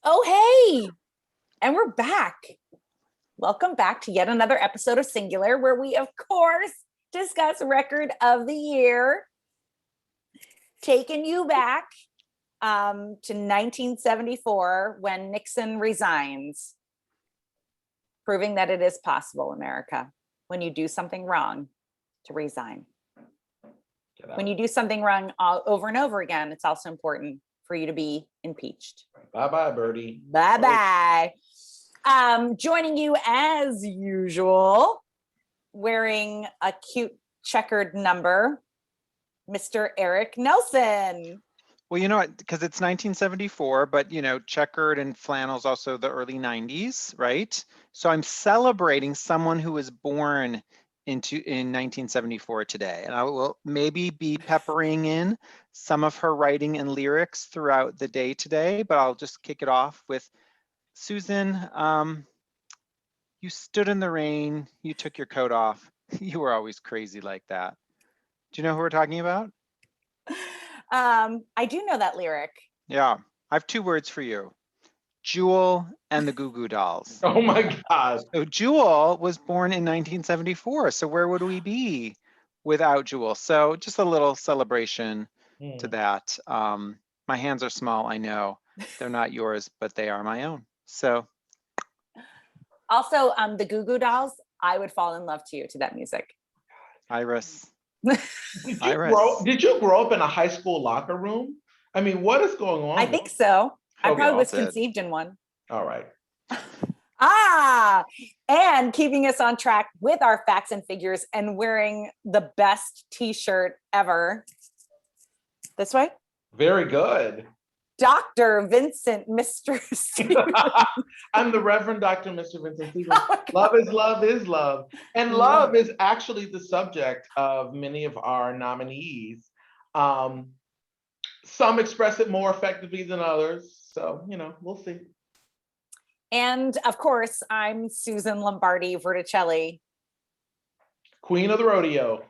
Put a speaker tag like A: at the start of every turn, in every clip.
A: Oh, hey, and we're back. Welcome back to yet another episode of Singular, where we, of course, discuss record of the year, taking you back to 1974 when Nixon resigns, proving that it is possible, America, when you do something wrong, to resign. When you do something wrong over and over again, it's also important for you to be impeached.
B: Bye-bye, Birdie.
A: Bye-bye. Joining you as usual, wearing a cute checkered number, Mr. Eric Nelson.
C: Well, you know what, because it's 1974, but checkered and flannel's also the early 90s, right? So I'm celebrating someone who was born in 1974 today. And I will maybe be peppering in some of her writing and lyrics throughout the day today, but I'll just kick it off with Susan. You stood in the rain, you took your coat off. You were always crazy like that. Do you know who we're talking about?
A: I do know that lyric.
C: Yeah, I have two words for you. Jewel and the Goo Goo Dolls.
B: Oh my God.
C: So Jewel was born in 1974. So where would we be without Jewel? So just a little celebration to that. My hands are small, I know. They're not yours, but they are my own. So.
A: Also, the Goo Goo Dolls, I would fall in love to that music.
C: Iris.
B: Did you grow up in a high school locker room? I mean, what is going on?
A: I think so. I probably was
C: did.
A: conceived in one.
B: All right.
A: And keeping us on track with our facts and figures and wearing the best t-shirt ever. This way.
B: Very good.
A: Dr. Vincent Mr. Stevens.
B: I'm the Reverend Dr. Mr. Vincent Stevens. Love is love is love. And love is actually the subject of many of our nominees. Some express it more effectively than others. So, we'll see.
A: And of course, I'm Susan Lombardi Verticelli.
B: Queen of the rodeo.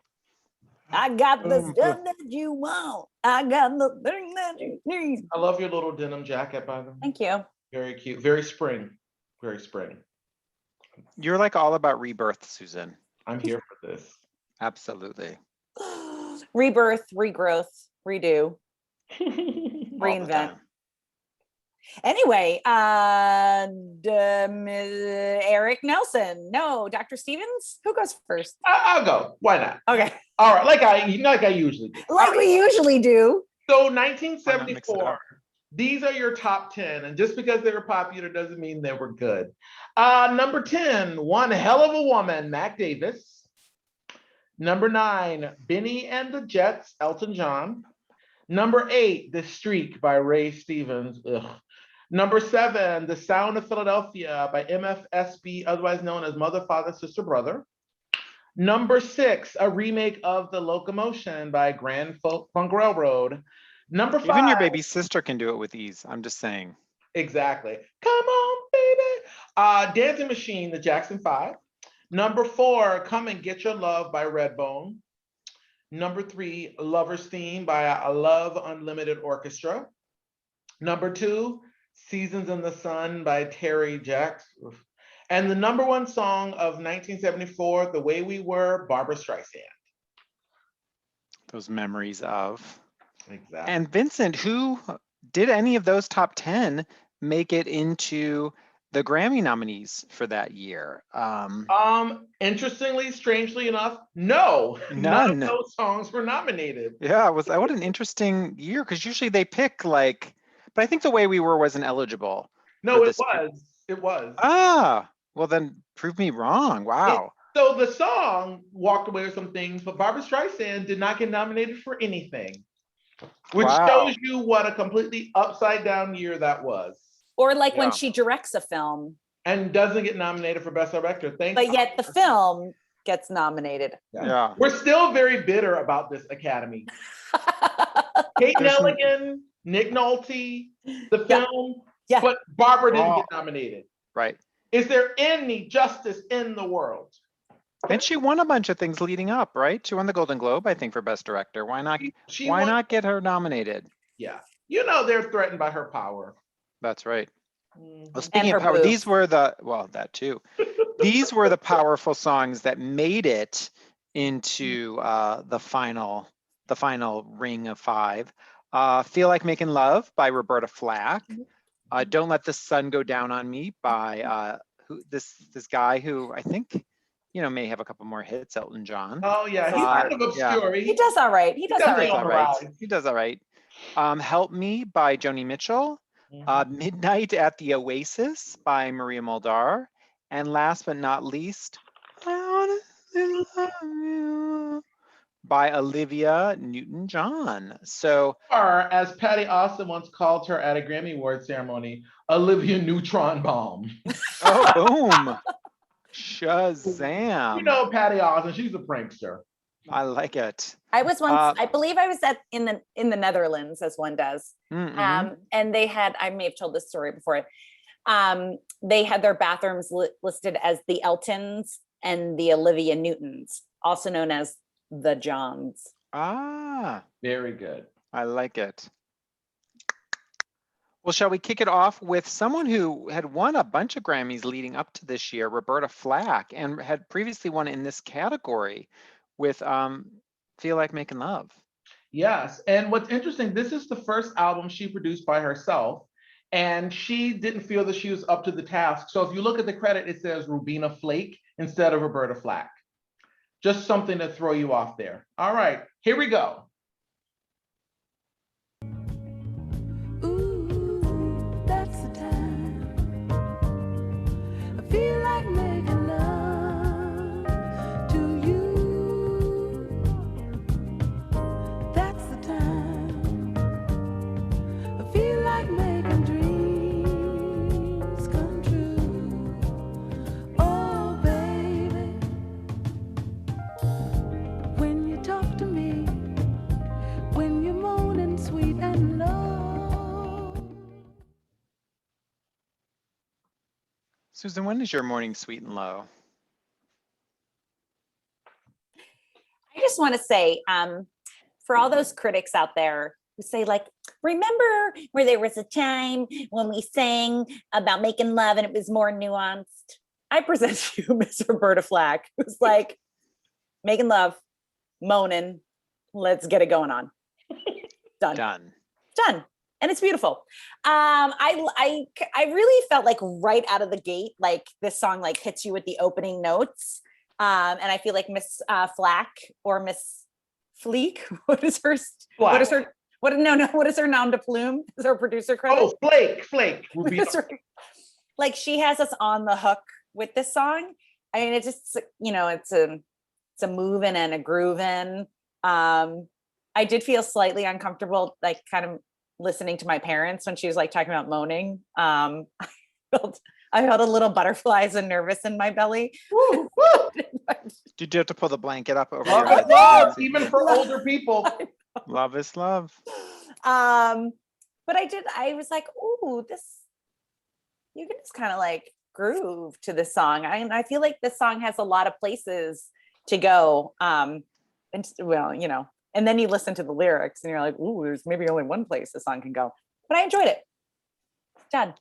A: I got the stuff that you want. I got the thing that you need.
B: I love your little denim jacket, by the way.
A: Thank you.
B: Very cute. Very spring. Very spring.
C: You're like all about rebirth, Susan.
B: I'm here for this.
C: Absolutely.
A: Rebirth, regrowth, redo, reinvent. Anyway, Eric Nelson. No, Dr. Stevens. Who goes first?
B: I'll go. Why not?
A: Okay.
B: All right. Like I usually do.
A: Like we usually do.
B: So 1974. These are your top 10. And just because they were popular doesn't mean they were good. Number 10, One Hell of a Woman, Mac Davis. Number 9, Benny and the Jets, Elton John. Number 8, The Streak by Ray Stevens. Ugh. Number 7, The Sound of Philadelphia by MFSB, otherwise known as Mother, Father, Sister, Brother. Number 6, a remake of The Locomotion by Grand Funk Railroad. Number 5.
C: Even your baby sister can do it with ease. I'm just saying.
B: Exactly. Come on, baby. Dancing Machine, The Jackson 5. Number 4, Come and Get Your Love by Redbone. Number 3, Lover's Theme by Love Unlimited Orchestra. Number 2, Seasons in the Sun by Terry Jacks. And the number 1 song of 1974, The Way We Were, Barbra Streisand.
C: Those memories of.
B: Exactly.
C: And Vincent, who did any of those top 10 make it into the Grammy nominees for that year?
B: Interestingly, strangely enough, no. None of those songs were nominated.
C: Yeah, what an interesting year, because usually they pick but I think The Way We Were wasn't eligible.
B: No, it was. It was.
C: Well then prove me wrong. Wow.
B: So the song walked away with some things, but Barbra Streisand did not get nominated for anything, which shows you what a completely upside down year that was.
A: Or when she directs a film.
B: And doesn't get nominated for Best Director.
A: But yet the film gets nominated.
C: Yeah.
B: We're still very bitter about this Academy. Kate Nelligan, Nick Nolte, the film, but Barbara didn't get nominated.
C: Right.
B: Is there any justice in the world?
C: And she won a bunch of things leading up, right? She won the Golden Globe, I think, for Best Director. Why not? Why not get her nominated?
B: Yeah. They're threatened by her power.
C: That's right. Well, speaking of power, these were that too. These were the powerful songs that made it into the final ring of 5. Feel Like Making Love by Roberta Flack. Don't Let the Sun Go Down on Me by this guy who I think may have a couple more hits, Elton John.
B: Oh yeah, he's kind of obscure.
A: He does all right. He does all right.
C: Help Me by Joni Mitchell. Midnight at the Oasis by Maria Muldaur. And last but not least, I Honestly Love You by Olivia Newton-John. So,
B: or as Patty Austin once called her at a Grammy Award ceremony, Olivia Neutron Bomb.
C: Oh, boom. Shazam.
B: You know Patty Austin, she's a prankster.
C: I like it.
A: I was once, I believe I was in the Netherlands, as one does. And they had, I may have told this story before. They had their bathrooms listed as the Eltons and the Olivia Newtons, also known as the Johns.
C: Ah,
B: very good.
C: I like it. Well, shall we kick it off with someone who had won a bunch of Grammys leading up to this year, Roberta Flack, and had previously won in this category with Feel Like Making Love.
B: Yes, and what's interesting, this is the first album she produced by herself, and she didn't feel that she was up to the task. So if you look at the credit, it says Rubina Flake instead of Roberta Flack. Just something to throw you off there. All right, here we go.
D: Ooh, that's the time. I feel like making love to you. That's the time. I feel like making dreams come true. Oh, baby, when you talk to me, when you're moaning sweet and low.
C: Susan, when is your morning sweet and low?
A: I just want to say, for all those critics out there who say, like, remember where there was a time when we sang about making love and it was more nuanced? I present to you Miss Roberta Flack, who's like, making love, moaning, let's get it going on. Done. And it's beautiful. I really felt like right out of the gate, like this song like hits you with the opening notes. And I feel like Miss Flack or Miss Fleek, what is her nom de plume? Is her producer credit?
B: Oh, Flake.
A: Like she has us on the hook with this song. I mean, it's just, it's a moving and a grooving. I did feel slightly uncomfortable, like kind of listening to my parents when she was like talking about moaning. I felt a little butterflies and nervous in my belly.
B: Woo, woo.
C: Did you have to pull the blanket up over
B: Love
C: your
B: is love, even for older people.
C: Love is love.
A: But I was like, ooh, you can just kind of like groove to this song. I feel like this song has a lot of places to go. And then you listen to the lyrics and you're like, ooh, there's maybe only one place the song can go. But I enjoyed it. Done.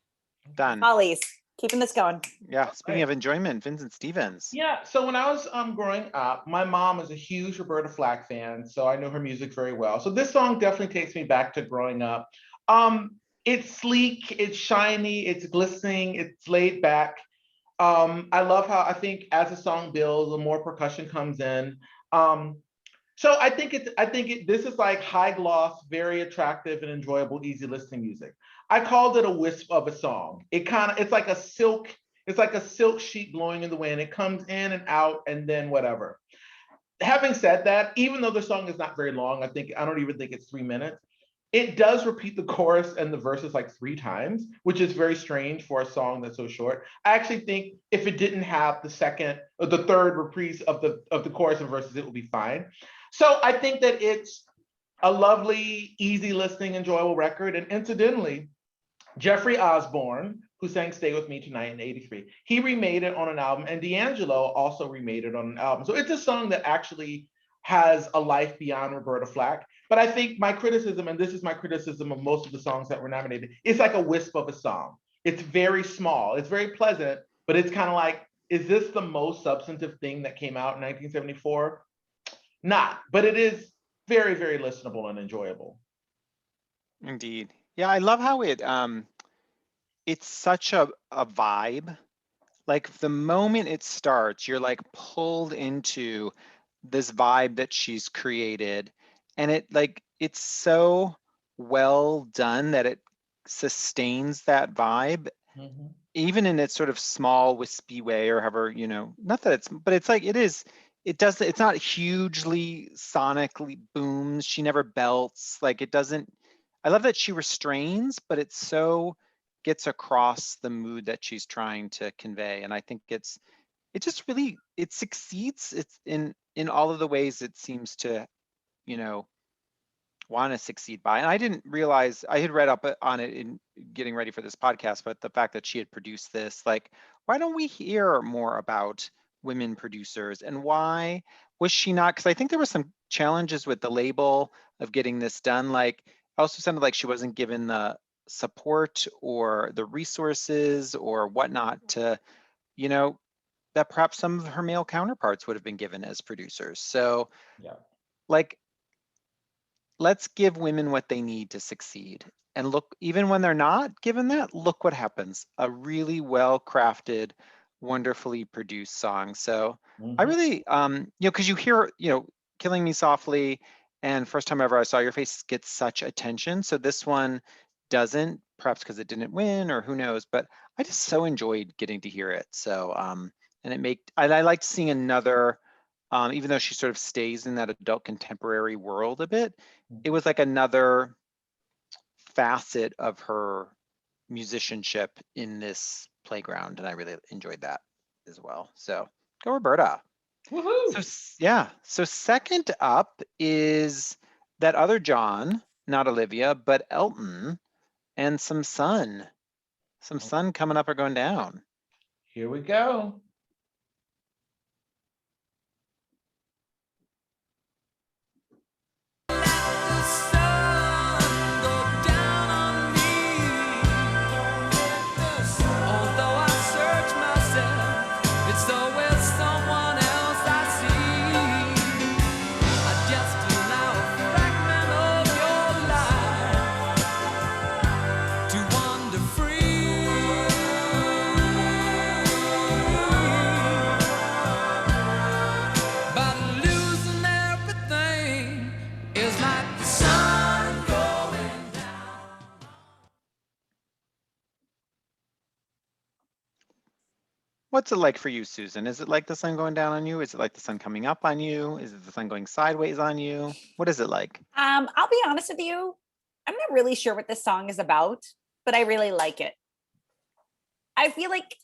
A: Hollies, keeping this going.
C: Yeah, speaking of enjoyment, Vincent Stevens.
B: Yeah, so when I was growing up, my mom was a huge Roberta Flack fan, so I know her music very well. So this song definitely takes me back to growing up. It's sleek, it's shiny, it's glistening, it's laid back. I love how I think as the song builds, the more percussion comes in. So I think this is like high gloss, very attractive and enjoyable, easy listening music. I called it a wisp of a song. It's like a silk sheet blowing in the wind. It comes in and out and then whatever. Having said that, even though the song is not very long, I don't even think it's 3 minutes. It does repeat the chorus and the verses like 3 times, which is very strange for a song that's so short. I actually think if it didn't have the second or the third reprise of the chorus and verses, it would be fine. So I think that it's a lovely, easy listening, enjoyable record. And incidentally, Jeffrey Osborne, who sang Stay With Me Tonight in '83, he remade it on an album, and D'Angelo also remade it on an album. So it's a song that actually has a life beyond Roberta Flack. But I think my criticism, and this is my criticism of most of the songs that were nominated, it's like a wisp of a song. It's very small. It's very pleasant, but it's kind of like, is this the most substantive thing that came out in 1974? Not, but it is very, very listenable and enjoyable.
C: Indeed. Yeah, I love how it's such a vibe. Like the moment it starts, you're like pulled into this vibe that she's created. And it's so well done that it sustains that vibe, even in its sort of small wispy way, or however, not that but it's like it's not hugely sonically booms. She never belts. Like it doesn't, I love that she restrains, but it so gets across the mood that she's trying to convey. And I think it just really, it succeeds. It's in all of the ways it seems to, want to succeed by. And I didn't realize, I had read up on it in getting ready for this podcast, but the fact that she had produced this, like, why don't we hear more about women producers, and why was she not? Because I think there were some challenges with the label of getting this done. Like, it also sounded like she wasn't given the support or the resources or whatnot to, that perhaps some of her male counterparts would have been given as producers. So, like, let's give women what they need to succeed. And look, even when they're not given that, look what happens. A really well-crafted, wonderfully produced song. So I really, because you hear, Killing Me Softly and First Time Ever I Saw Your Face gets such attention. So this one doesn't, perhaps because it didn't win or who knows, but I just so enjoyed getting to hear it. So, and I liked seeing another, even though she sort of stays in that adult contemporary world a bit, it was like another facet of her musicianship in this playground, and I really enjoyed that as well. So go Roberta.
B: Woohoo!
C: So second up is that other John, not Olivia, but Elton, and some sun coming up or going down.
B: Here we go.
C: What's it like for you, Susan? Is it like the sun going down on you? Is it like the sun coming up on you? Is it the sun going sideways on you? What is it like?
A: I'll be honest with you. I'm not really sure what this song is about, but I really like it. I feel like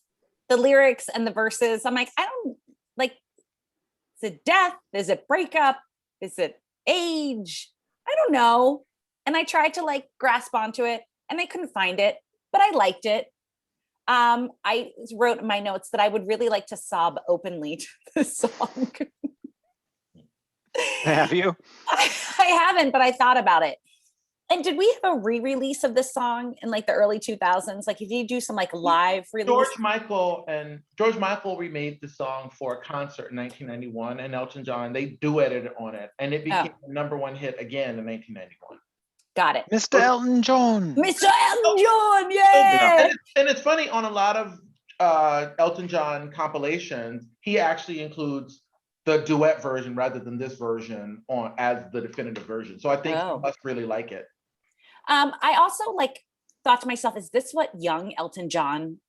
A: the lyrics and the verses, I'm like, I don't like, is it death? Is it breakup? Is it age? I don't know. And I tried to like grasp onto it and I couldn't find it, but I liked it. I wrote in my notes that I would really like to sob openly to this song.
C: Have you?
A: I haven't, but I thought about it. And did we have a re-release of this song in like the early 2000s? Like, if you do some like live release?
B: George Michael remade the song for a concert in 1991, and Elton John, they duetted on it, and it became the #1 hit again in 1991.
A: Got it.
C: Mr. Elton John.
A: Mr. Elton John, yeah.
B: And it's funny, on a lot of Elton John compilations, he actually includes the duet version rather than this version on as the definitive version. So I think you must really like it.
A: I also like thought to myself, is this what young Elton John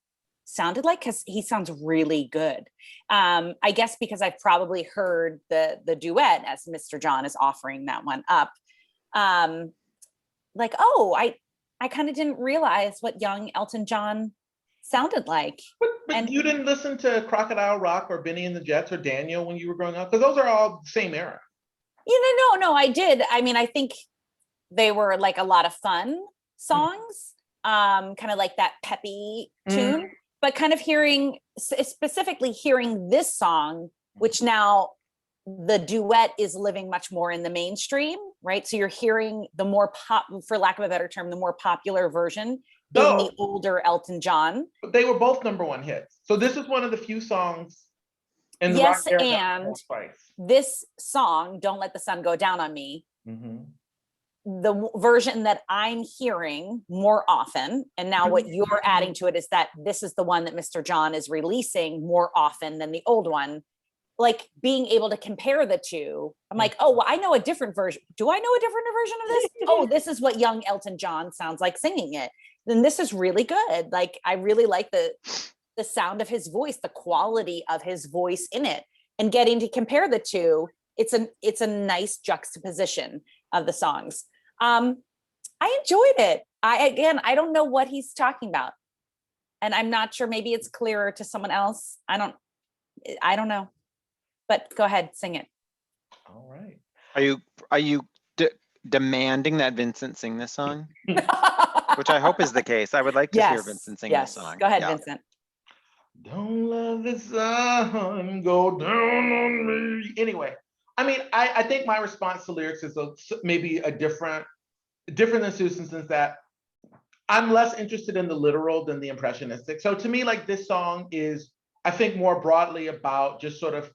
A: sounded like? Because he sounds really good. I guess because I've probably heard the duet as Mr. John is offering that one up. Like, I kind of didn't realize what young Elton John sounded like.
B: But you didn't listen to Crocodile Rock or Benny and the Jets or Daniel when you were growing up? Because those are all the same era.
A: No, I did. I mean, I think they were like a lot of fun songs, kind of like that peppy tune, but kind of specifically hearing this song, which now the duet is living much more in the mainstream. right? So you're hearing the more pop, for lack of a better term, the more popular version being the older Elton John.
B: But they were both #1 hits. So this is one of the few songs in the
A: Yes,
B: rock era
A: and
B: twice.
A: this song, Don't Let the Sun Go Down on Me, the version that I'm hearing more often, and now what you're adding to it is that this is the one that Mr. John is releasing more often than the old one. Like being able to compare the two, I'm like, oh, well, I know a different version. Do I know a different version of this? Oh, this is what young Elton John sounds like singing it. Then this is really good. Like, I really like the sound of his voice, the quality of his voice in it, and getting to compare the two. It's a nice juxtaposition of the songs. I enjoyed it. I don't know what he's talking about, and I'm not sure. Maybe it's clearer to someone else. I don't know. But go ahead, sing it.
B: All right.
C: Are you demanding that Vincent sing this song? Which I hope is the case. I would like to hear Vincent sing this song.
A: Go ahead, Vincent.
B: Don't let the sun go down on me. Anyway, I mean, I think my response to lyrics is maybe a different than Susan's, in that I'm less interested in the literal than the impressionistic. So to me, like, this song is, I think, more broadly about just sort of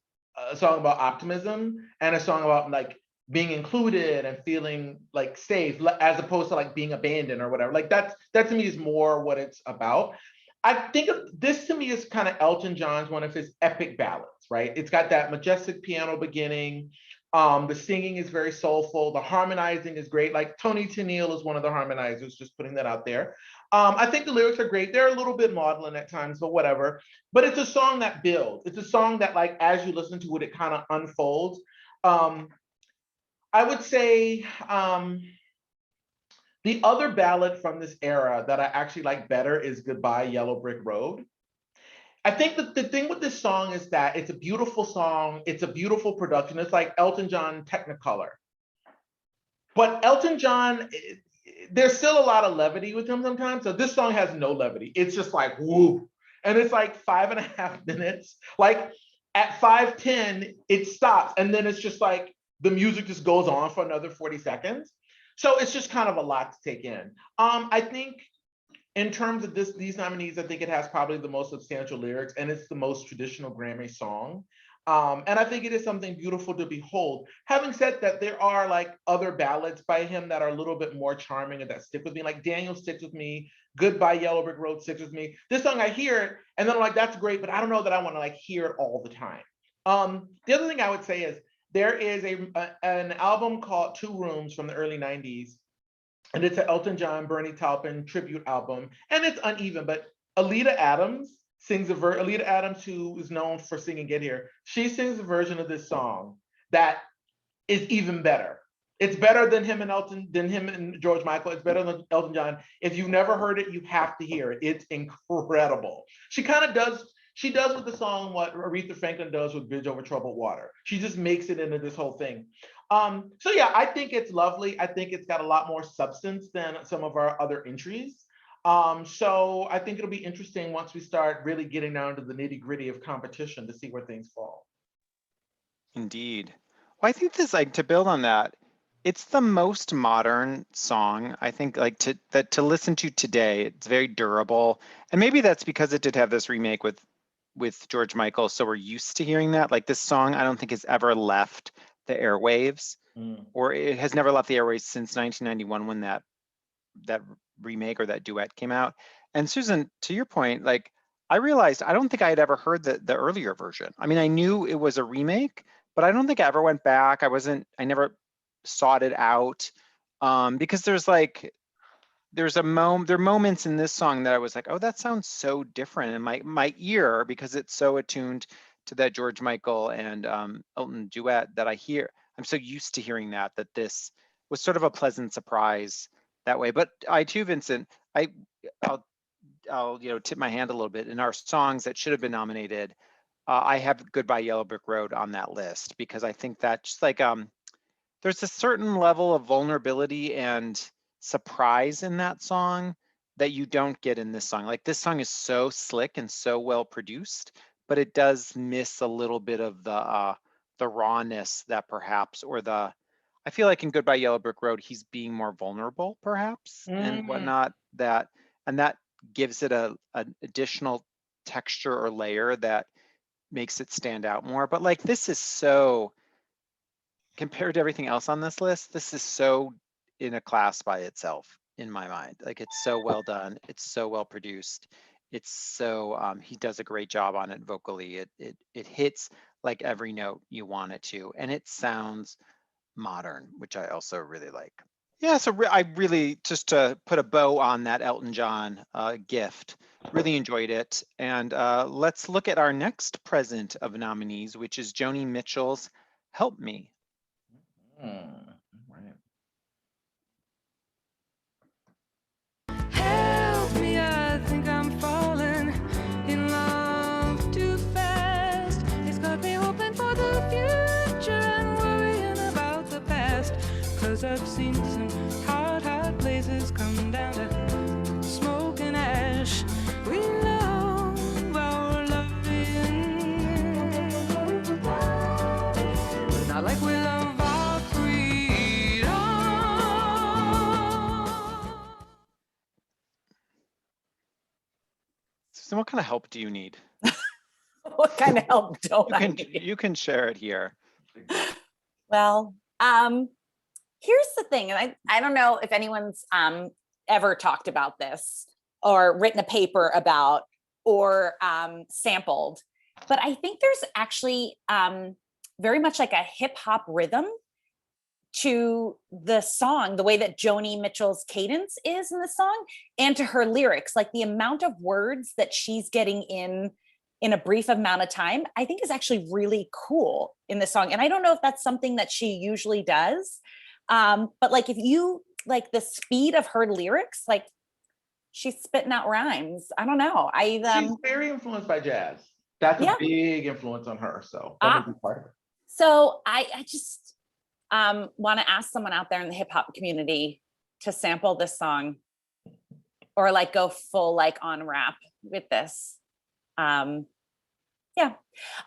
B: a song about optimism and a song about like being included and feeling like safe, as opposed to like being abandoned or whatever. Like that to me is more what it's about. I think of this, to me, is kind of Elton John's one of his epic ballads, right? It's got that majestic piano beginning. The singing is very soulful. The harmonizing is great. Like Tony Tennille is one of the harmonizers, just putting that out there. I think the lyrics are great. They're a little bit maudlin at times, but whatever. But it's a song that builds. It's a song that, like, as you listen to it, it kind of unfolds. I would say the other ballad from this era that I actually like better is Goodbye Yellow Brick Road. I think that the thing with this song is that it's a beautiful song. It's a beautiful production. It's like Elton John Technicolor. But Elton John, there's still a lot of levity with him sometimes. So this song has no levity. It's just like, whoop. And it's like 5.5 minutes. Like at 5:10, it stops. And then it's just like the music just goes on for another 40 seconds. So it's just kind of a lot to take in. I think in terms of these nominees, I think it has probably the most substantial lyrics, and it's the most traditional Grammy song. And I think it is something beautiful to behold. Having said that, there are like other ballads by him that are a little bit more charming and that stick with me. Like Daniel sticks with me. Goodbye Yellow Brick Road sticks with me. This song, I hear it and then I'm like, that's great, but I don't know that I want to like hear it all the time. The other thing I would say is there is an album called Two Rooms from the early 90s. And it's an Elton John, Bernie Taupin tribute album. And it's uneven, but Alita Adams sings Alita Adams, who is known for singing Get Here, she sings a version of this song that is even better. It's better than him and George Michael. It's better than Elton John. If you've never heard it, you have to hear it. It's incredible. She does with the song what Aretha Franklin does with Bridge Over Troubled Water. She just makes it into this whole thing. So yeah, I think it's lovely. I think it's got a lot more substance than some of our other entries. So I think it'll be interesting once we start really getting down to the nitty-gritty of competition to see where things fall.
C: Indeed. Well, I think this, like, to build on that, it's the most modern song, I think, like to listen to today. It's very durable. And maybe that's because it did have this remake with George Michael, so we're used to hearing that. Like, this song, I don't think has ever left the airwaves, or it has never left the airwaves since 1991 when that remake or that duet came out. And Susan, to your point, like, I realized I don't think I had ever heard the earlier version. I mean, I knew it was a remake, but I don't think I ever went back. I never sought it out, because there are moments in this song that I was like, oh, that sounds so different in my ear, because it's so attuned to that George Michael and Elton duet that I'm so used to hearing that this was sort of a pleasant surprise that way. But I too, Vincent, I'll tip my hand a little bit. In our songs that should have been nominated, I have Goodbye Yellow Brick Road on that list, because I think that just like there's a certain level of vulnerability and surprise in that song that you don't get in this song. Like, this song is so slick and so well produced, but it does miss a little bit of the rawness that perhaps, or I feel like in Goodbye Yellow Brick Road, he's being more vulnerable, perhaps, and whatnot. That gives it an additional texture or layer that makes it stand out more. But like, this is so, compared to everything else on this list, this is so in a class by itself in my mind. Like, it's so well done. It's so well produced. It's so, he does a great job on it vocally. It hits like every note you want it to, and it sounds modern, which I also really like. Yeah, so I really, just to put a bow on that Elton John gift, really enjoyed it. And let's look at our next present of nominees, which is Joni Mitchell's Help Me.
B: Right.
D: Help me, I think I'm falling in love too fast. It's got me hoping for the future and worrying about the past. 'Cause I've seen some hot, hot places come down to smoke and ash. We love our loving, not like we love our freedom.
C: So what kind of help do you need?
A: What kind of help don't I need?
C: You can share it here.
A: Well, here's the thing, and I don't know if anyone's ever talked about this or written a paper about or sampled, but I think there's actually very much like a hip hop rhythm to the song, the way that Joni Mitchell's cadence is in the song, and to her lyrics. Like, the amount of words that she's getting in a brief amount of time, I think is actually really cool in the song. And I don't know if that's something that she usually does. But like, if you like the speed of her lyrics, like, she's spitting out rhymes. I don't know.
B: She's very influenced by jazz. That's
A: Yeah.
B: a big influence on her. So that would be part of it.
A: So I just want to ask someone out there in the hip hop community to sample this song, or like go full like on rap with this. Yeah.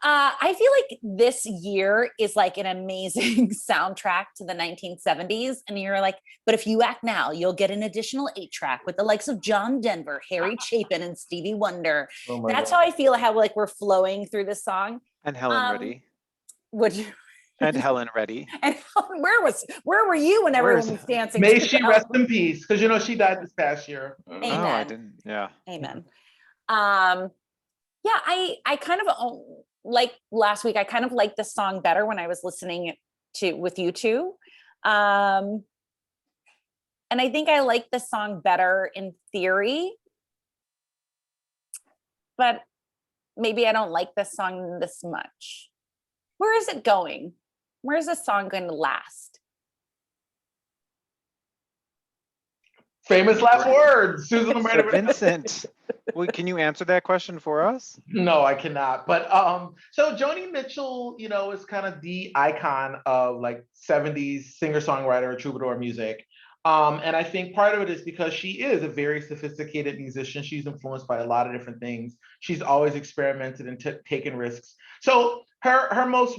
A: I feel like this year is like an amazing soundtrack to the 1970s. And you're like, but if you act now, you'll get an additional 8-track with the likes of John Denver, Harry Chapin, and Stevie Wonder.
B: Oh
A: That's
B: God.
A: how I feel, how like we're flowing through this song.
C: And Helen Reddy.
A: Would you?
C: And Helen Reddy.
A: And where were you when everyone was dancing?
B: May
A: to
B: she
A: Helen?
B: rest in peace, because you know she died this past year.
A: Amen.
C: Oh, I didn't. Yeah.
A: Amen. Yeah, I kind of like last week, I kind of liked the song better when I was listening to with you two. And I think I like the song better in theory, but maybe I don't like this song this much. Where is it going? Where is this song going to last?
B: Famous last words, Susan
C: So
B: Roberta.
C: Vincent, well, can you answer that question for us?
B: No, I cannot. But so Joni Mitchell, you know, is kind of the icon of like 70s singer-songwriter, troubadour music. And I think part of it is because she is a very sophisticated musician. She's influenced by a lot of different things. She's always experimented and taken risks. So her most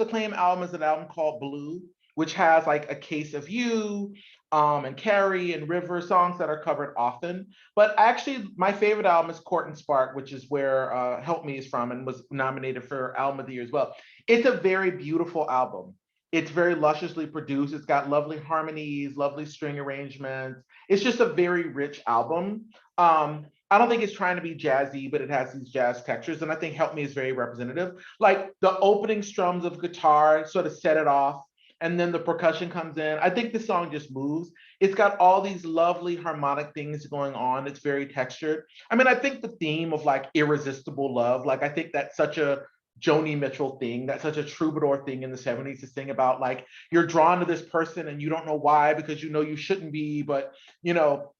B: acclaimed album is an album called Blue, which has like A Case of You, and Carrie and River, songs that are covered often. But actually, my favorite album is Court and Spark, which is where Help Me is from and was nominated for Album of the Year as well. It's a very beautiful album. It's very lusciously produced. It's got lovely harmonies, lovely string arrangements. It's just a very rich album. I don't think it's trying to be jazzy, but it has these jazz textures. And I think Help Me is very representative. Like the opening strums of guitar sort of set it off, and then the percussion comes in. I think the song just moves. It's got all these lovely harmonic things going on. It's very textured. I mean, I think the theme of like irresistible love, like I think that's such a Joni Mitchell thing, that's such a troubadour thing in the 70s to sing about, like you're drawn to this person and you don't know why, because you know you shouldn't be, but you know,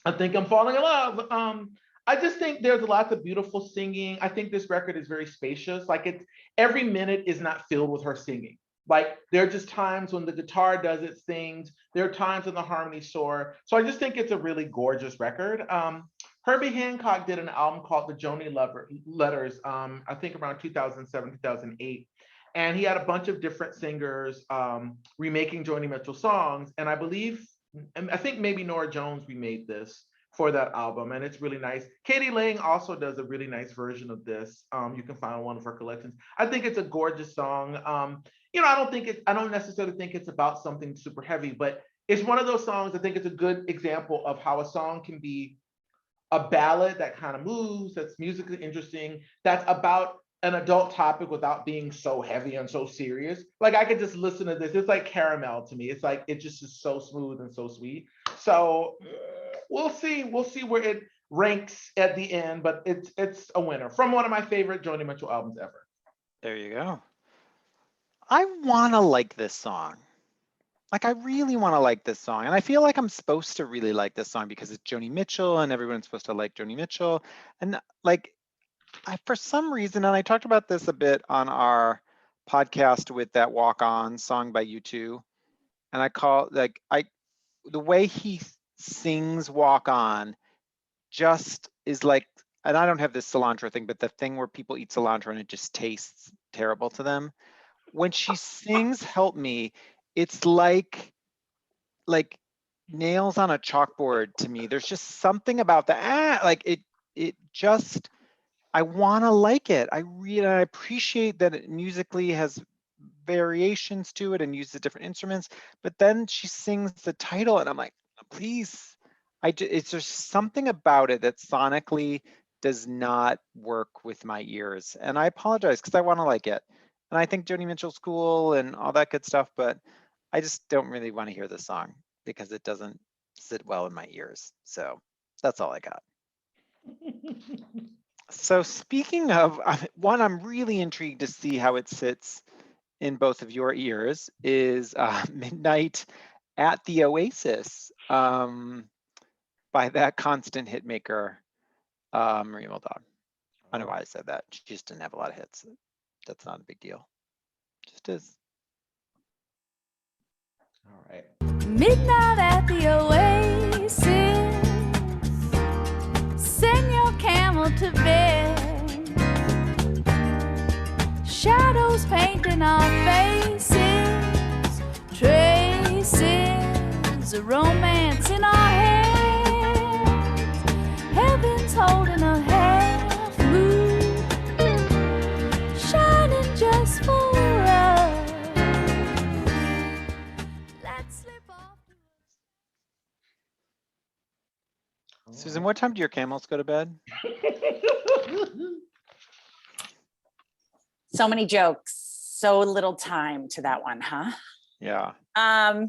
B: I think I'm falling in love. I just think there's lots of beautiful singing. I think this record is very spacious. Like it's every minute is not filled with her singing. Like there are just times when the guitar does its things. There are times when the harmonies soar. So I just think it's a really gorgeous record. Herbie Hancock did an album called The Joni Letters, I think around 2007, 2008. And he had a bunch of different singers remaking Joni Mitchell songs. And I think maybe Nora Jones remade this for that album, and it's really nice. Katie Lang also does a really nice version of this. You can find one of her collections. I think it's a gorgeous song. I don't necessarily think it's about something super heavy, but it's one of those songs. I think it's a good example of how a song can be a ballad that kind of moves, that's musically interesting, that's about an adult topic without being so heavy and so serious. Like I could just listen to this. It's like caramel to me. It's like it just is so smooth and so sweet. So we'll see where it ranks at the end, but it's a winner from one of my favorite Joni Mitchell albums ever.
C: There you go. I want to like this song. Like, I really want to like this song. And I feel like I'm supposed to really like this song because it's Joni Mitchell and everyone's supposed to like Joni Mitchell. And like, for some reason, and I talked about this a bit on our podcast with that Walk On song by U2. And the way he sings Walk On just is like, and I don't have this cilantro thing, but the thing where people eat cilantro and it just tastes terrible to them. When she sings Help Me, it's like nails on a chalkboard to me. There's just something about it just, I want to like it. I appreciate that it musically has variations to it and uses different instruments, but then she sings the title and I'm like, please. It's just something about it that sonically does not work with my ears. And I apologize because I want to like it. And I think Joni Mitchell's cool and all that good stuff, but I just don't really want to hear the song because it doesn't sit well in my ears. So that's all I got. So speaking of one, I'm really intrigued to see how it sits in both of your ears is Midnight at the Oasis by that constant hit maker, Maria Muldaur. I don't know why I said that. She just didn't have a lot of hits. That's not a big deal. Just is.
B: All right.
E: Midnight at the Oasis, send your camel to bed, shadows painting our faces, traces of romance in our hands, heaven's holding a half moon, shining just for us. Let's slip off.
C: Susan, what time do your camels go to bed?
A: So many jokes, so little time to that one, huh?
C: Yeah.
A: I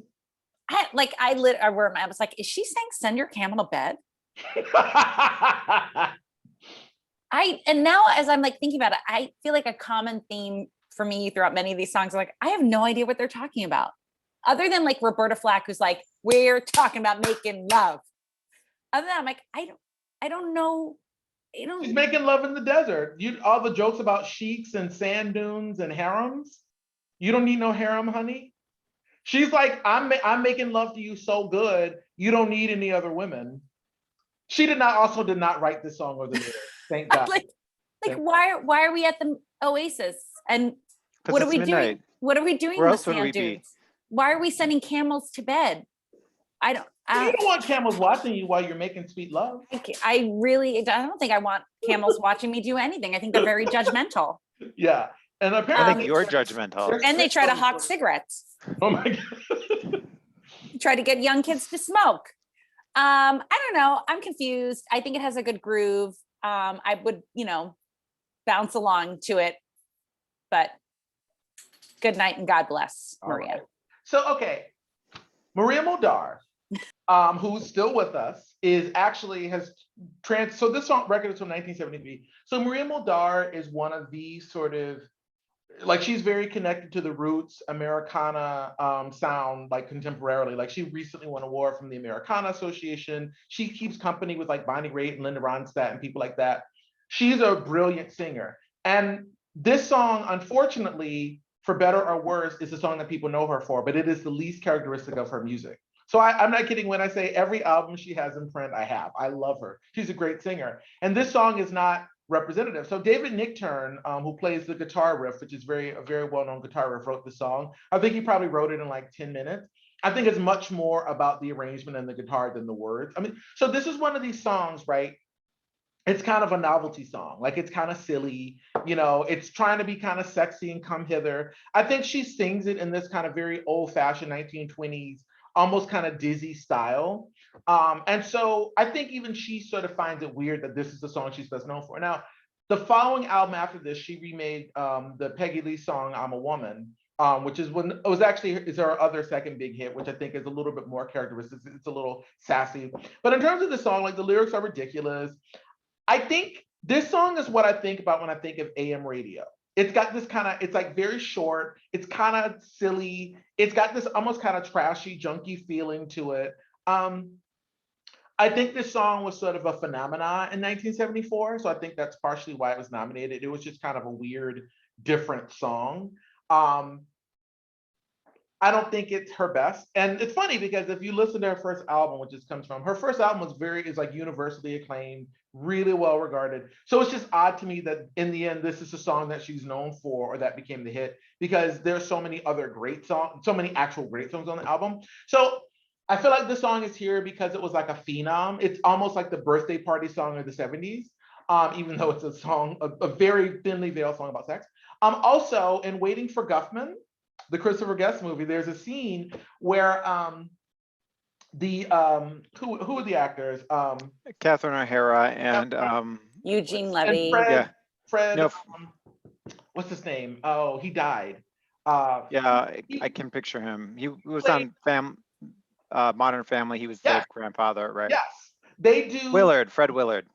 A: was like, is she saying send your camel to bed? And now as I'm like thinking about it, I feel like a common theme for me throughout many of these songs, like I have no idea what they're talking about. Other than like Roberta Flack, who's like, we're talking about making love. Other than that, I'm like, I don't know.
B: She's making love in the desert. All the jokes about sheiks and sand dunes and harems. You don't need no harem, honey. She's like, I'm making love to you so good, you don't need any other women. She did not write this song or the lyrics. Thank God.
A: why are we at the Oasis? And what are we doing? What are we doing
C: Where
A: with
C: else would we
A: sand
C: be?
A: dunes? Why are we sending camels to bed?
B: You don't want camels watching you while you're making sweet love.
A: I don't think I want camels watching me do anything. I think they're very judgmental.
B: Yeah. And
C: I
B: apparently
C: think you're judgmental.
A: And they try to hawk cigarettes.
B: Oh my God.
A: Try to get young kids to smoke. I don't know. I'm confused. I think it has a good groove. I would, bounce along to it. But good night and God bless, Maria.
B: Right. So, okay. Maria Muldaur, who's still with us, so this record is from 1973. So Maria Muldaur is one of these sort of, like, she's very connected to the roots Americana sound, like contemporarily. Like, she recently won an award from the Americana Association. She keeps company with like Bonnie Raitt and Linda Ronstadt and people like that. She's a brilliant singer. And this song, unfortunately, for better or worse, is the song that people know her for, but it is the least characteristic of her music. So I'm not kidding when I say every album she has in print, I have. I love her. She's a great singer. And this song is not representative. So David Nichtern, who plays the guitar riff, which is a very well-known guitar riff, wrote the song. I think he probably wrote it in like 10 minutes. I think it's much more about the arrangement and the guitar than the words. I mean, so this is one of these songs, right? It's kind of a novelty song. Like, it's kind of silly, you know, it's trying to be kind of sexy and come hither. I think she sings it in this kind of very old-fashioned 1920s, almost kind of dizzy style. And so I think even she sort of finds it weird that this is the song she's best known for. Now, the following album after this, she remade the Peggy Lee song, I'm a Woman, which is her other second big hit, which I think is a little bit more characteristic. It's a little sassy. But in terms of the song, like, the lyrics are ridiculous. I think this song is what I think about when I think of AM radio. It's got this kind of, it's like very short, it's kind of silly, it's got this almost kind of trashy, junky feeling to it. I think this song was sort of a phenomenon in 1974, so I think that's partially why it was nominated. It was just kind of a weird, different song. I don't think it's her best. And it's funny because if you listen to her first album, which this comes from, her first album is like universally acclaimed, really well regarded. So it's just odd to me that in the end, this is the song that she's known for, or that became the hit, because there's so many other great songs, so many actual great songs on the album. So I feel like this song is here because it was like a phenom. It's almost like the birthday party song of the 70s, even though it's a song, a very thinly veiled song about sex. Also, in Waiting for Guffman, the Christopher Guest movie, there's a scene where who are the actors?
C: Catherine O'Hara and
A: Eugene Levy.
B: Fred,
C: No.
B: What's his name? Oh, he died.
C: I can picture him. He was on Modern Family. He was the grandfather, right?
B: Yes, they do.
C: Fred Willard.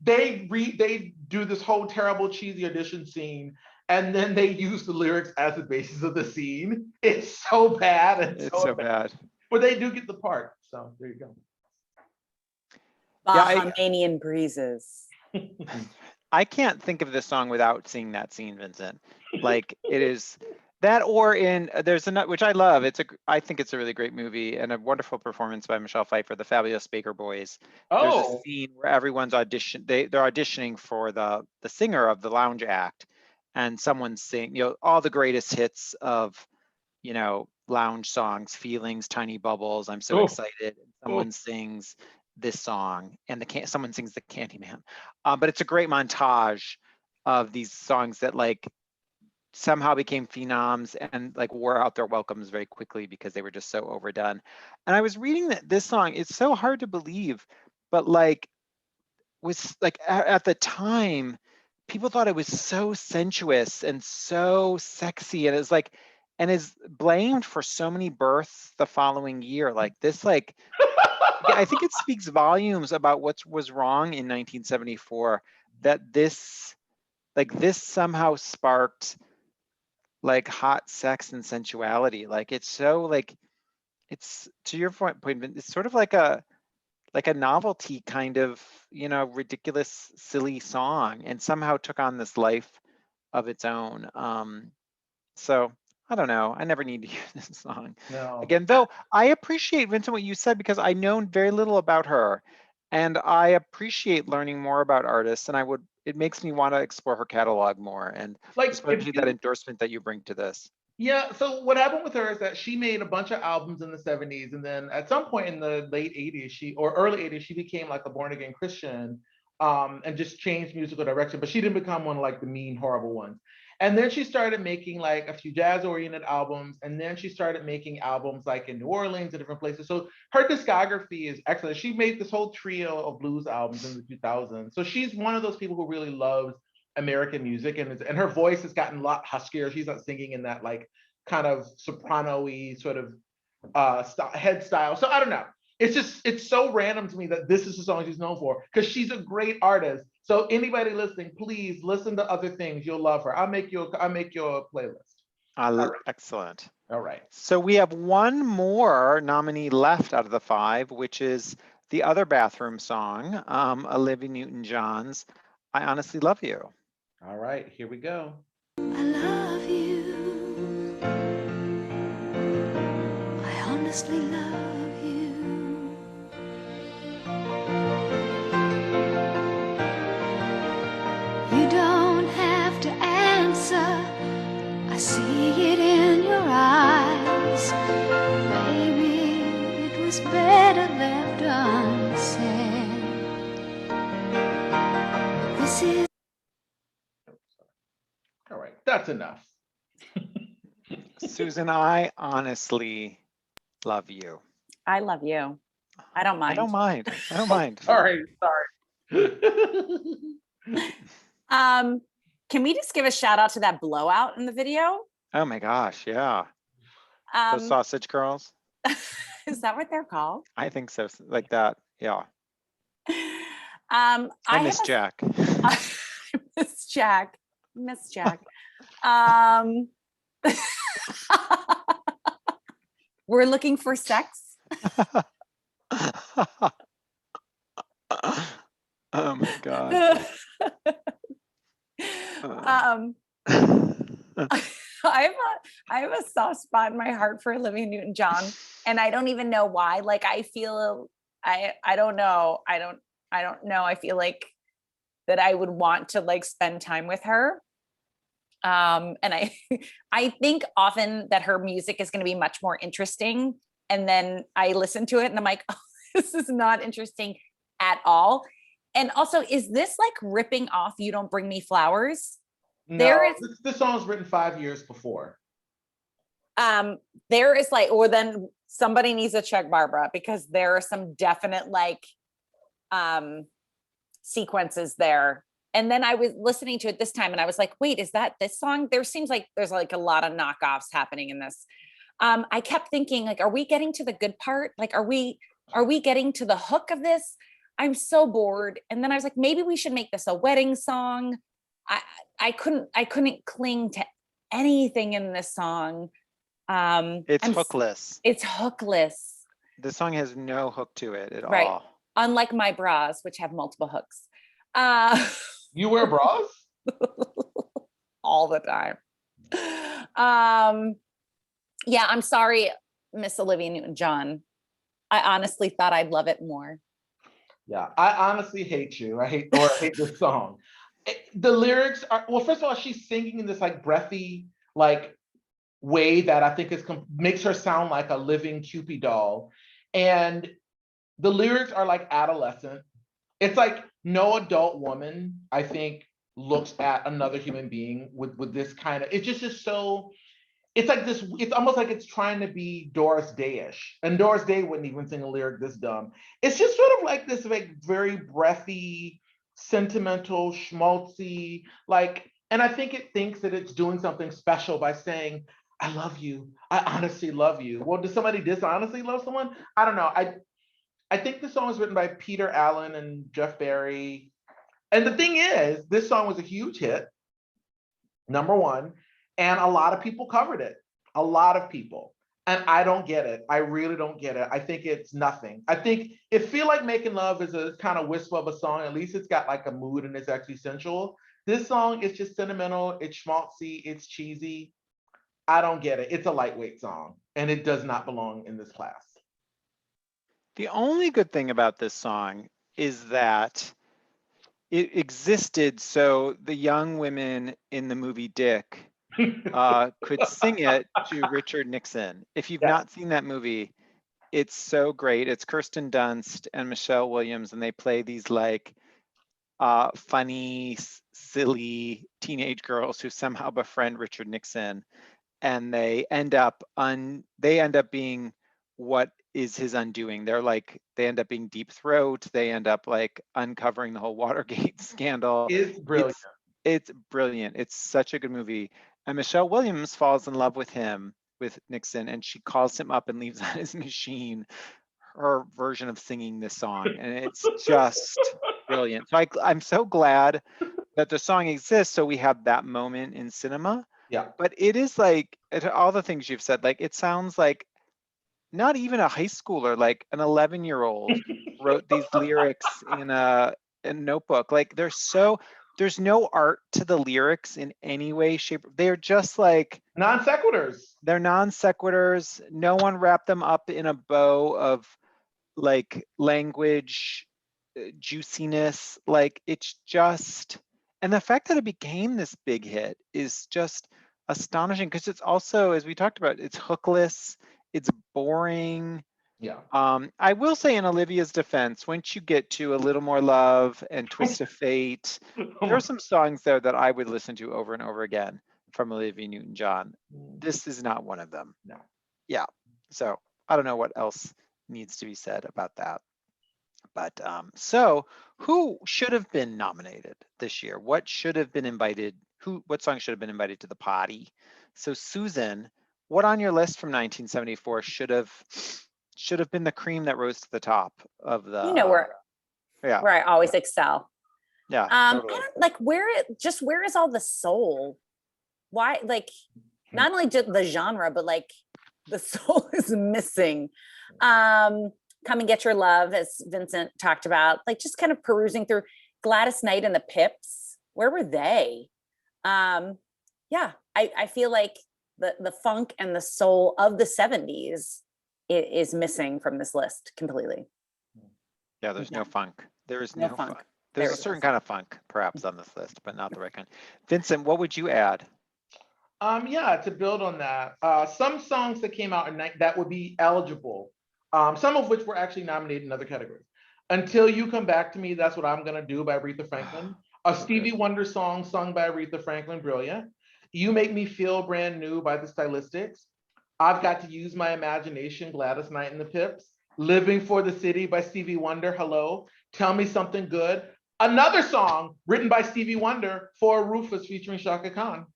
B: They do this whole terrible cheesy audition scene, and then they use the lyrics as the basis of the scene. It's so bad.
C: It's so bad.
B: But they do get the part. So there you go.
A: Bahamian breezes.
C: I can't think of this song without seeing that scene, Vincent. Like, it is that, or in there's another, which I love. I think it's a really great movie and a wonderful performance by Michelle Pfeiffer, The Fabulous Baker Boys. There's a scene where everyone's they're auditioning for the singer of the lounge act, and someone's sing, all the greatest hits of, lounge songs, Feelings, Tiny Bubbles, I'm So Excited. Someone sings this song, and someone sings the Candyman. But it's a great montage of these songs that like somehow became phenoms and like wore out their welcomes very quickly because they were just so overdone. And I was reading that this song, it's so hard to believe, but like was like at the time, people thought it was so sensuous and so sexy, and it's like, and is blamed for so many births the following year. Like this, like, I think it speaks volumes about what was wrong in 1974, that this somehow sparked like hot sex and sensuality. Like, it's so like, it's, to your point, it's sort of like a novelty kind of, ridiculous, silly song, and somehow took on this life of its own. So I don't know. I never need to hear this song again, though. I appreciate, Vincent, what you said, because I know very little about her, and I appreciate learning more about artists, and it makes me want to explore her catalog more, and like especially that endorsement that you bring to this.
B: Yeah, so what happened with her is that she made a bunch of albums in the 70s, and then at some point in the late 80s, or early 80s, she became like a born-again Christian, and just changed musical direction, but she didn't become one of like the mean, horrible ones. And then she started making like a few jazz-oriented albums, and then she started making albums like in New Orleans and different places. So her discography is excellent. She made this whole trio of blues albums in the 2000s. So she's one of those people who really loves American music, and her voice has gotten a lot huskier. She's not singing in that like kind of soprano-y sort of head style. So I don't know. It's so random to me that this is the song she's known for, because she's a great artist. So anybody listening, please listen to other things. You'll love her. I'll make you a playlist.
C: Excellent.
B: All right.
C: So we have one more nominee left out of the 5, which is the other bathroom song, Olivia Newton-John's I Honestly Love You.
B: All right, here we go.
E: I love you. I honestly love you.
B: All right, that's enough.
C: Susan, I honestly love you.
A: I love you. I don't mind.
C: I don't mind. I don't mind.
B: Sorry.
A: Can we just give a shout out to that blowout in the video?
C: Oh my gosh, yeah. Those sausage girls.
A: Is that what they're called?
C: I think so. Like that. Yeah.
A: I
C: miss Jack.
A: I miss Jack. Miss Jack. We're looking for sex.
C: Oh my God.
A: I have a soft spot in my heart for Olivia Newton-John, and I don't even know why. Like I feel I don't know. I don't know. I feel like that I would want to like spend time with her. And I think often that her music is going to be much more interesting. And then I listen to it and I'm like, oh, this is not interesting at all. And also, is this like ripping off You Don't Bring Me Flowers?
B: No, this song's written 5 years before.
A: There is like, or then somebody needs to check Barbara, because there are some definite like sequences there. And then I was listening to it this time and I was like, wait, is that this song? There seems like there's like a lot of knockoffs happening in this. I kept thinking like, are we getting to the good part? Like, are we getting to the hook of this? I'm so bored. And then I was like, maybe we should make this a wedding song. I couldn't cling to anything in this song.
C: It's hookless.
A: It's hookless.
C: The song has no hook to it at
A: Right.
C: all.
A: Unlike my bras, which have multiple hooks.
B: You wear bras?
A: All the time. Yeah, I'm sorry, Miss Olivia Newton-John. I honestly thought I'd love it more.
B: Yeah, I honestly hate you. I hate this song. The lyrics are, well, first of all, she's singing in this like breathy, like way that I think makes her sound like a living Cupid doll. And the lyrics are like adolescent. It's like no adult woman, I think, looks at another human being with this kind of, it's just so, it's like this, it's almost like it's trying to be Doris Day-ish. And Doris Day wouldn't even sing a lyric this dumb. It's just sort of like this like very breathy, sentimental, schmaltzy, like, and I think it thinks that it's doing something special by saying, I love you. I honestly love you. Well, does somebody dishonestly love someone? I don't know. I think the song was written by Peter Allen and Jeff Barry. And the thing is, this song was a huge hit, #1, and a lot of people covered it. A lot of people. And I don't get it. I really don't get it. I think it's nothing. I think it Feel Like Making Love is a kind of wisp of a song. At least it's got like a mood and it's actually sensual. This song is just sentimental. It's schmaltzy. It's cheesy. I don't get it. It's a lightweight song and it does not belong in this class.
C: The only good thing about this song is that it existed so the young women in the movie Dick could sing it to Richard Nixon. If you've not seen that movie, it's so great. It's Kirsten Dunst and Michelle Williams, and they play these like funny, silly teenage girls who somehow befriend Richard Nixon, and they end up being what is his undoing. They end up being Deep Throat. They end up like uncovering the whole Watergate scandal.
B: It's brilliant.
C: It's brilliant. It's such a good movie. And Michelle Williams falls in love with him, with Nixon, and she calls him up and leaves on his machine her version of singing this song. And it's just brilliant. So I'm so glad that the song exists so we have that moment in cinema.
B: Yeah.
C: But it is like, all the things you've said, like it sounds like not even a high schooler, like an 11-year-old wrote these lyrics in a notebook. Like there's no art to the lyrics in any way, shape. They're just like
B: non sequiturs.
C: They're non sequiturs. No one wrapped them up in a bow of like language juiciness. Like it's just, and the fact that it became this big hit is just astonishing, because it's also, as we talked about, it's hookless, it's boring.
B: Yeah.
C: I will say in Olivia's defense, once you get to A Little More Love and Twist of Fate, there are some songs there that I would listen to over and over again from Olivia Newton-John. This is not one of them.
B: No.
C: Yeah. So I don't know what else needs to be said about that. But so who should have been nominated this year? What should have been invited? What song should have been invited to the party? So Susan, what on your list from 1974 should have been the cream that rose to the top of the
A: You know where
C: yeah
A: I always excel.
C: yeah
A: I
C: totally.
A: don't like where is all the soul? Why, like, not only just the genre, but like the soul is missing. Come and Get Your Love, as Vincent talked about, like just kind of perusing through Gladys Knight and the Pips. Where were they? Yeah, I feel like the funk and the soul of the 70s is missing from this list completely.
C: Yeah, there's no funk. There is
A: No
C: no
A: funk.
C: funk. There's a certain kind of funk perhaps on this list, but not the right kind. Vincent, what would you add?
B: Yeah, to build on that, some songs that came out that would be eligible, some of which were actually nominated in other categories. Until You Come Back to Me, That's What I'm Gonna Do by Aretha Franklin. A Stevie Wonder song sung by Aretha Franklin, brilliant. You Make Me Feel Brand New by the Stylistics. I've Got to Use My Imagination, Gladys Knight and the Pips. Living for the City by Stevie Wonder, hello. Tell Me Something Good. Another song written by Stevie Wonder for Rufus featuring Shaka Khan.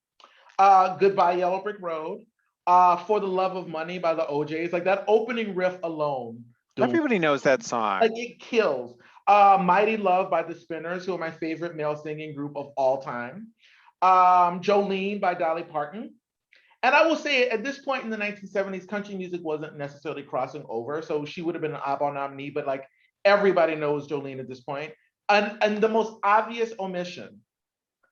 B: Goodbye Yellow Brick Road. For the Love of Money by the OJs. Like that opening riff alone.
C: Everybody knows that song.
B: Like it kills. Mighty Love by the Spinners, who are my favorite male singing group of all time. Jolene by Dolly Parton. And I will say at this point in the 1970s, country music wasn't necessarily crossing over. So she would have been an oddball nominee, but like everybody knows Jolene at this point. And the most obvious omission,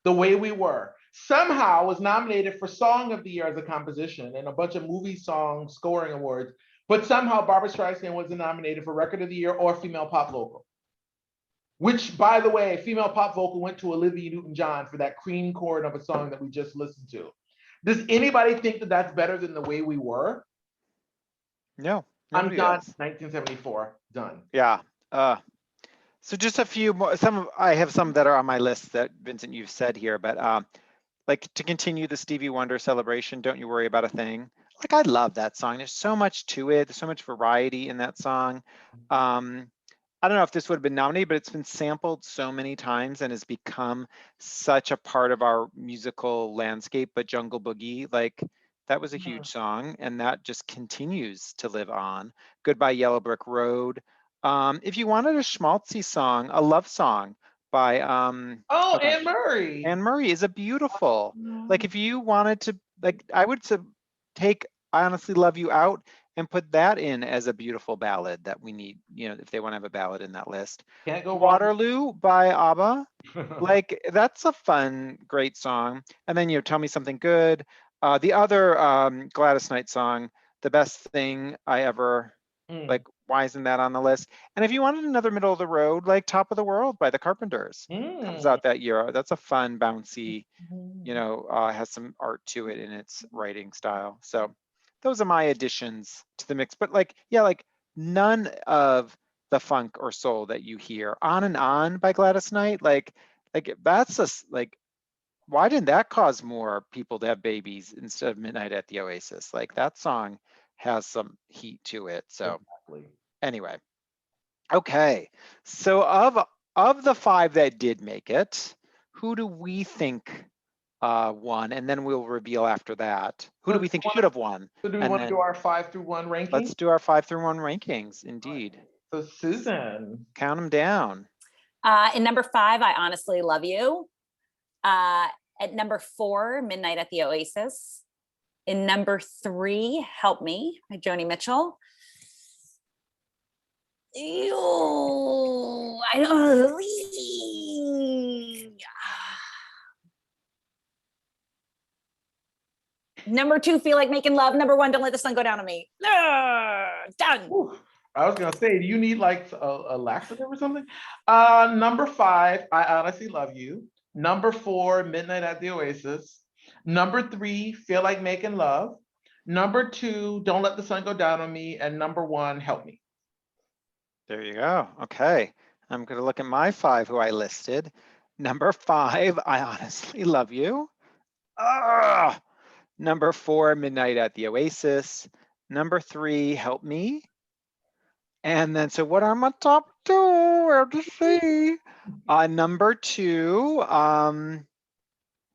B: The Way We Were, somehow was nominated for Song of the Year as a composition and a bunch of movie song scoring awards, but somehow Barbra Streisand wasn't nominated for Record of the Year or Female Pop Vocal. Which, by the way, female pop vocal went to Olivia Newton-John for that cream chord of a song that we just listened to. Does anybody think that that's better than The Way We Were?
C: No.
B: I'm done.
C: Does.
B: 1974, done.
C: Yeah. So just a few more. I have some that are on my list that Vincent you've said here, but like to continue the Stevie Wonder celebration, Don't You Worry About a Thing. Like I love that song. There's so much to it. There's so much variety in that song. I don't know if this would have been nominated, but it's been sampled so many times and has become such a part of our musical landscape. But Jungle Boogie, like that was a huge song, and that just continues to live on. Goodbye Yellow Brick Road. If you wanted a schmaltzy song, a love song by
B: Anne Murray.
C: Anne Murray is a beautiful. Like if you wanted to, like I would take I Honestly Love You out and put that in as a beautiful ballad that we need, you know, if they want to have a ballad in that list.
B: Can't go wrong.
C: Waterloo by ABBA. Like that's a fun, great song. And then, you know, Tell Me Something Good. The other Gladys Knight song, The Best Thing I Ever, like why isn't that on the list? And if you wanted another middle of the road, like Top of the World by the Carpenters, comes out that year. That's a fun, bouncy, you know, has some art to it in its writing style. So those are my additions to the mix. But like, yeah, like none of the funk or soul that you hear. On and On by Gladys Knight, like that's just like, why didn't that cause more people to have babies instead of Midnight at the Oasis? Like that song has some heat to it. So anyway, okay. So of the 5 that did make it, who do we think won? And then we'll reveal after that. Who do we think should have won?
B: So do we want to do our 5 through 1 rankings?
C: Let's do our 5 through 1 rankings, indeed.
B: So Susan.
C: Count them down.
A: In number 5, I Honestly Love You. At number 4, Midnight at the Oasis. In number 3, Help Me by Joni Mitchell. Ew, I don't. Number 2, Feel Like Making Love. Number 1, Don't Let the Sun Go Down on Me. Done.
B: Ooh, I was gonna say, do you need like a laxative or something? Number 5, I Honestly Love You. Number 4, Midnight at the Oasis. Number 3, Feel Like Making Love. Number 2, Don't Let the Sun Go Down on Me. And number 1, Help Me.
C: There you go. Okay. I'm going to look at my 5 who I listed. Number 5, I Honestly Love You. Number 4, Midnight at the Oasis. Number 3, Help Me. And then, so what are my top 2? I have to see. Number 2,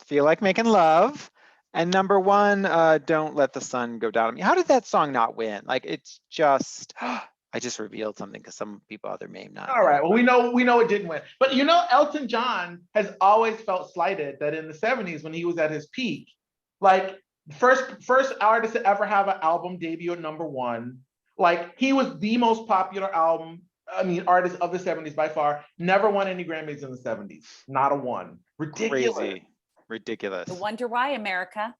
C: Feel Like Making Love. And number 1, Don't Let the Sun Go Down on Me. How did that song not win? Like, it's just, I just revealed something because some people out there may not.
B: All right. Well, we know it didn't win. But Elton John has always felt slighted that in the 70s when he was at his peak, like first artist to ever have an album debut at number 1. Like he was the most popular artist of the 70s by far. Never won any Grammys in the 70s. Not a one. Ridiculous.
C: Crazy. Ridiculous.
A: I wonder why, America.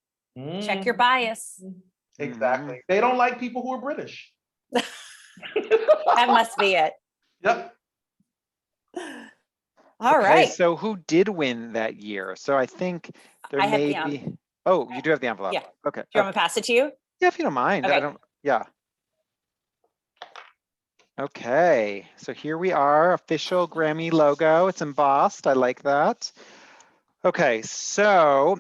A: Check your bias.
B: Exactly. They don't like people who are British.
A: That must be it.
B: Yep.
A: All right.
C: So who did win that year? So I think there
A: I have
C: may
A: the
C: be. Oh, you do have the envelope.
A: Yeah.
C: Okay.
A: Do you want me to pass it to you?
C: Yeah, if you don't mind.
A: Okay.
C: I don't. Yeah. Okay. So here we are. Official Grammy logo. It's embossed. I like that. Okay. So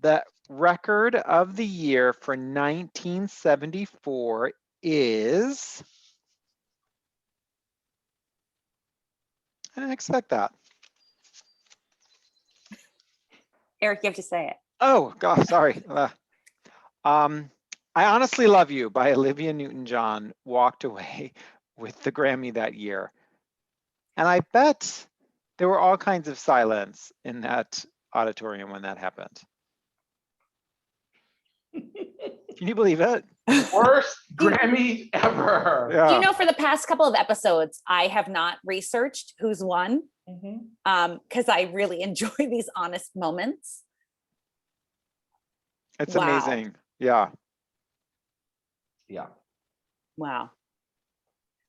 C: the record of the year for 1974 is. I didn't expect that.
A: Eric, you have to say it.
C: Oh, gosh, sorry. I Honestly Love You by Olivia Newton-John walked away with the Grammy that year. And I bet there were all kinds of silence in that auditorium when that happened. Can you believe it?
B: Worst Grammy ever.
C: Yeah.
A: For the past couple of episodes, I have not researched who's won because I really enjoy these honest moments.
C: It's
A: Wow.
C: amazing. Yeah.
B: Yeah.
A: Wow.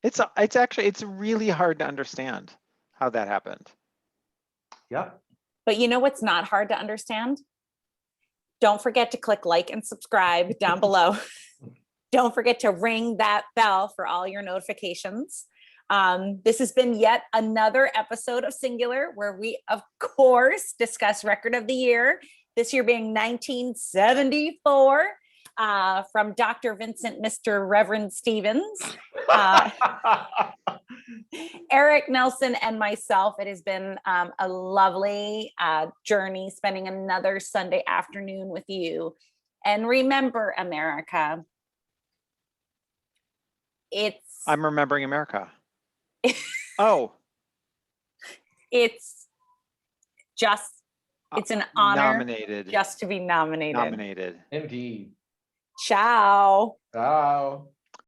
C: It's really hard to understand how that happened.
B: Yeah.
A: But you know what's not hard to understand? Don't forget to click like and subscribe down below. Don't forget to ring that bell for all your notifications. This has been yet another episode of Singular, where we, of course, discuss record of the year. This year being 1974, from Dr. Vincent, Mr. Reverend Stevens, Eric Nelson, and myself. It has been a lovely journey spending another Sunday afternoon with you. And remember, America,
C: I'm remembering America. Oh.
A: It's an honor
C: Nominated.
A: just to be nominated.
C: Nominated.
B: Indeed.
A: Ciao.
B: Ciao.